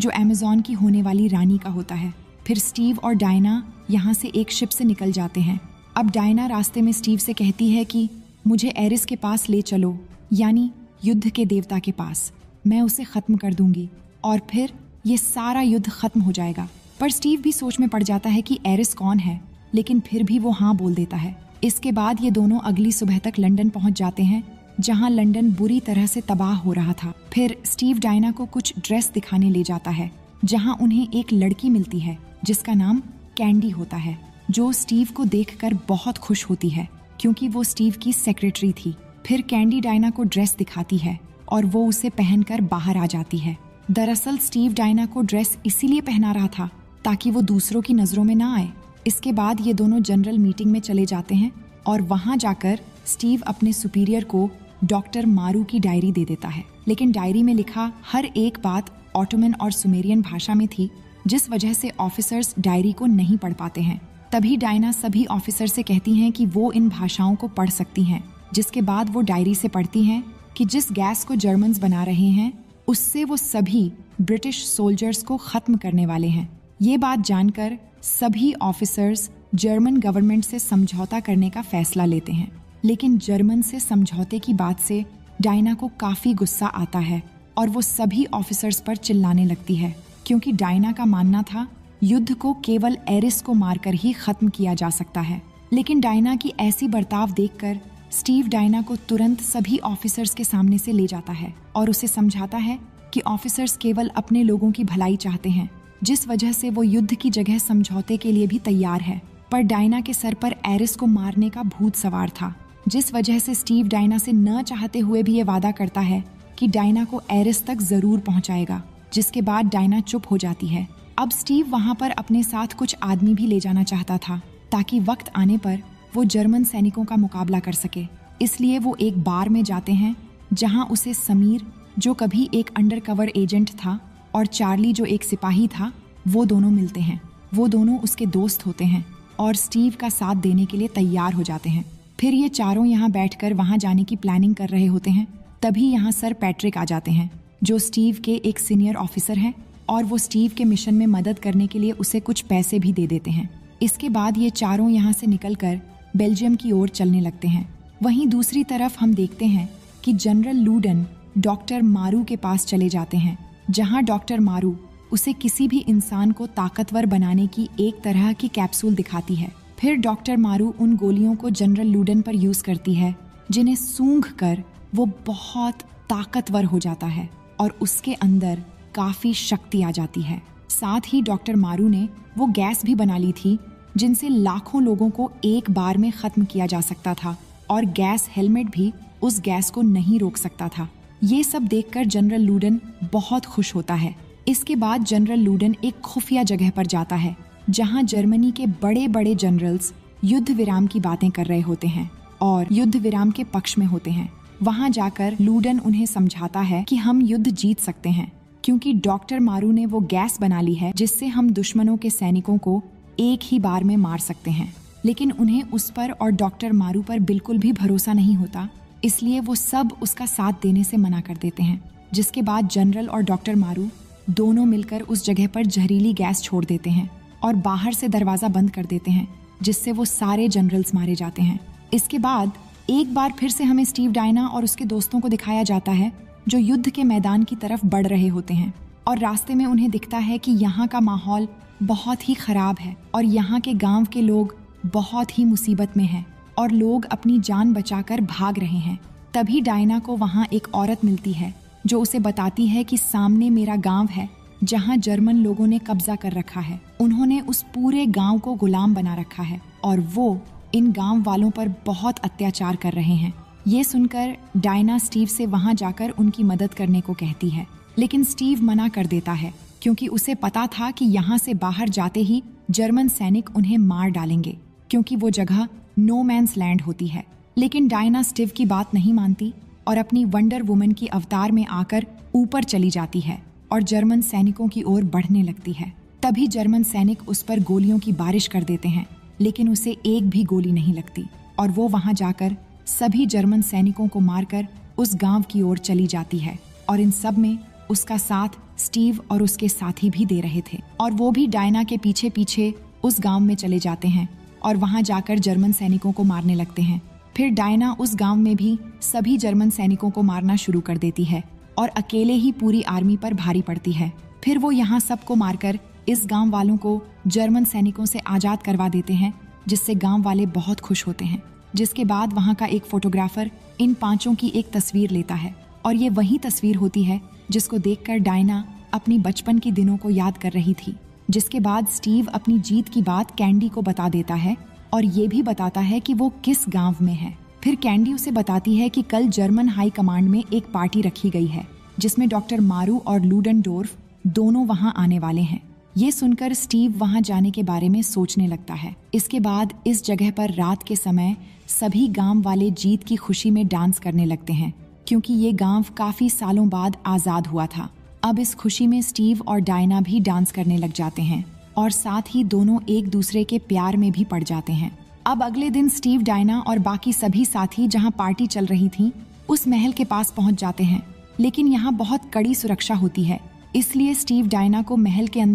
जो अमेज़न की होने वाली रानी का होता है। फिर स्टीव और डायना यहाँ से एक शिप से निकल जाते हैं। अब डायना रास्ते में स्टीव से कहती है कि मुझे एरिस के पास ले चलो, यानी युद्ध के देवता के पास। मैं उसे खत्म कर दूंगी और फिर ये सारा युद्ध खत्म हो जाएगा। पर स्टीव भी सोच में पड़ जाता है कि एरिस कौन है, लेकिन फिर भी वो हाँ बोल देता है। इसके बाद ये दोनों अगली सुबह तक लंदन पहुंच जाते हैं, जहां लंदन बुरी तरह से तबाह हो रहा था। फिर स्टीव डायना को कुछ ड्रेस दिखाने ले जाता है, जहां उन्हें एक लड़की मिलती है जिसका नाम कैंडी होता है, जो स्टीव को देखकर बहुत खुश होती है क्योंकि वो स्टीव की सेक्रेटरी थी। फिर कैंडी डायना को ड्रेस दिखाती है और वो उसे पहनकर बाहर आ जाती है। दरअसल स्टीव डायना को ड्रेस इसीलिए पहना रहा था ताकि वो दूसरों की नजरों में ना आए। इसके बाद ये दोनों जनरल मीटिंग में चले जाते हैं और वहां जाकर स्टीव अपने सुपीरियर को डॉक्टर मारू की डायरी दे देता है। लेकिन डायरी में लिखा हर एक बात ऑटोमन और सुमेरियन भाषा में थी, जिस वजह से ऑफिसर्स डायरी को नहीं पढ़ पाते हैं। तभी डायना सभी ऑफिसर से कहती हैं कि वो इन भाषाओं को पढ़ सकती हैं, जिसके बाद वो डायरी से पढ़ती हैं कि जिस गैस को जर्मन्स बना रहे हैं उससे वो सभी ब्रिटिश सोल्जर्स को खत्म करने वाले हैं। ये बात जानकर सभी ऑफिसर्स जर्मन गवर्नमेंट से समझौता करने का फैसला लेते हैं। लेकिन जर्मन से समझौते की बात से डायना को काफी गुस्सा आता है और वो सभी ऑफिसर्स पर चिल्लाने लगती है, क्योंकि डायना का मानना था युद्ध को केवल एरिस को मारकर ही खत्म किया जा सकता है। लेकिन डायना की ऐसी बर्ताव देखकर स्टीव डायना को तुरंत सभी ऑफिसर्स के सामने से ले जाता है और उसे समझाता है कि ऑफिसर्स केवल अपने लोगों की भलाई चाहते हैं, जिस वजह से वो युद्ध की जगह समझौते के लिए भी तैयार है। पर डायना के सर पर एरिस को मारने का भूत सवार था, जिस वजह से स्टीव डायना से न चाहते हुए भी ये वादा करता है कि डायना को एरिस तक जरूर पहुंचाएगा। जिसके बाद डायना चुप हो जाती है। अब स्टीव वहां पर अपने साथ कुछ आदमी भी ले जाना चाहता था ताकि वक्त आने पर वो जर्मन सैनिकों का मुकाबला कर सके। इसलिए वो एक बार में जाते हैं जहां उसे समीर, जो कभी एक अंडरकवर एजेंट था, और चार्ली, जो एक सिपाही था, वो दोनों मिलते हैं। वो दोनों उसके दोस्त होते हैं और स्टीव का साथ देने के लिए तैयार हो जाते हैं। फिर ये चारों यहाँ बैठकर वहाँ जाने की प्लानिंग कर रहे होते हैं। तभी यहाँ सर पैट्रिक आ जाते हैं, जो स्टीव के एक सीनियर ऑफिसर हैं, और वो स्टीव के मिशन में मदद करने के लिए उसे कुछ पैसे भी दे देते हैं। इसके बाद ये चारों यहाँ से निकलकर बेल्जियम की ओर चलने लगते हैं। वहीं दूसरी तरफ हम देखते हैं कि जनरल लूडन डॉक्टर मारू के पास चले जाते हैं, जहाँ डॉक्टर मारू उसे किसी भी इंसान को ताकतवर बनाने की एक तरह की कैप्सूल दिखाती है। फिर डॉक्टर मारू उन गोलियों को जनरल लूडन पर यूज करती है, जिन्हें सूंघ कर वो बहुत ताकतवर हो जाता है और उसके अंदर काफी शक्ति आ जाती है। साथ ही डॉक्टर मारू ने वो गैस भी बना ली थी जिनसे लाखों लोगों को एक बार में खत्म किया जा सकता था, और गैस हेलमेट भी उस गैस को नहीं रोक सकता था। ये सब देखकर जनरल लूडन बहुत खुश होता है। इसके बाद जनरल लूडन एक खुफिया जगह पर जाता है, जहां जर्मनी के बड़े बड़े जनरल्स युद्ध विराम की बातें कर रहे होते हैं और युद्ध विराम के पक्ष में होते हैं। वहां जाकर लूडन उन्हें समझाता है कि हम युद्ध जीत सकते हैं, क्योंकि डॉक्टर मारू ने वो गैस बना ली है जिससे हम दुश्मनों के सैनिकों को एक ही बार में मार सकते हैं। लेकिन उन्हें उस पर और डॉक्टर मारू पर बिल्कुल भी भरोसा नहीं होता, इसलिए वो सब उसका साथ देने से मना कर देते हैं। जिसके बाद जनरल और डॉक्टर मारू दोनों मिलकर उस जगह पर जहरीली गैस छोड़ देते हैं और बाहर से दरवाजा बंद कर देते हैं, जिससे वो सारे जनरल्स मारे जाते हैं। इसके बाद एक बार फिर से हमें स्टीव डायना और उसके दोस्तों को दिखाया जाता है, जो युद्ध के मैदान की तरफ बढ़ रहे होते हैं, और रास्ते में उन्हें दिखता है कि यहाँ का माहौल बहुत ही खराब है और यहाँ के गांव के लोग बहुत ही मुसीबत में हैं और लोग अपनी जान बचाकर भाग रहे हैं। तभी डायना को वहाँ एक औरत मिलती है, जो उसे बताती है कि सामने मेरा गांव है जहाँ जर्मन लोगों ने कब्जा कर रखा है। उन्होंने उस पूरे गांव को गुलाम बना रखा है और वो इन गांव वालों पर बहुत अत्याचार कर रहे हैं। ये सुनकर डायना स्टीव से वहां जाकर उनकी मदद करने को कहती है, लेकिन स्टीव मना कर देता है, क्योंकि उसे पता था कि यहाँ से बाहर जाते ही जर्मन सैनिक उन्हें मार डालेंगे, क्योंकि वो जगह नो मैंस लैंड होती है। लेकिन डायना स्टीव की बात नहीं मानती और अपनी वंडर वुमन की अवतार में आकर ऊपर चली जाती है और जर्मन सैनिकों की ओर बढ़ने लगती है। तभी जर्मन सैनिक उस पर गोलियों की बारिश कर देते हैं, लेकिन उसे एक भी गोली नहीं लगती और वो वहां जाकर सभी जर्मन सैनिकों को मारकर उस गांव की ओर चली जाती है। और इन सब में उसका साथ स्टीव और उसके साथी भी दे रहे थे और वो भी डायना के पीछे पीछे उस गांव में चले जाते हैं और वहां जाकर जर्मन सैनिकों को मारने लगते हैं। फिर डायना उस गांव में भी सभी जर्मन सैनिकों को मारना शुरू कर देती है और अकेले ही पूरी आर्मी पर भारी पड़ती है। फिर वो यहाँ सबको मारकर इस गांव वालों को जर्मन सैनिकों से आजाद करवा देते हैं, जिससे गांव वाले बहुत खुश होते हैं। जिसके बाद वहां का एक फोटोग्राफर इन पांचों की एक तस्वीर लेता है और ये वही तस्वीर होती है जिसको देखकर डायना अपनी बचपन के दिनों को याद कर रही थी। जिसके बाद स्टीव अपनी जीत की बात कैंडी को बता देता है और ये भी बताता है कि वो किस गांव में है। फिर कैंडी उसे बताती है कि कल जर्मन हाई कमांड में एक पार्टी रखी गई है जिसमें डॉक्टर मारू और लूडेनडोर्फ दोनों वहां आने वाले हैं। ये सुनकर स्टीव वहां जाने के बारे में सोचने लगता है। इसके बाद इस जगह पर रात के समय सभी गांव वाले जीत की खुशी में डांस करने लगते हैं, क्योंकि ये गांव काफी सालों बाद आजाद हुआ था। अब इस खुशी में स्टीव और डायना भी डांस करने लग जाते हैं और साथ ही दोनों एक दूसरे के प्यार में भी पड़ जाते हैं। अब अगले दिन स्टीव, डायना और बाकी सभी साथी जहां पार्टी चल रही थी उस महल के पास पहुंच जाते हैं, लेकिन यहाँ बहुत कड़ी सुरक्षा होती है, इसलिए स्टीव डायना को महल के अंदर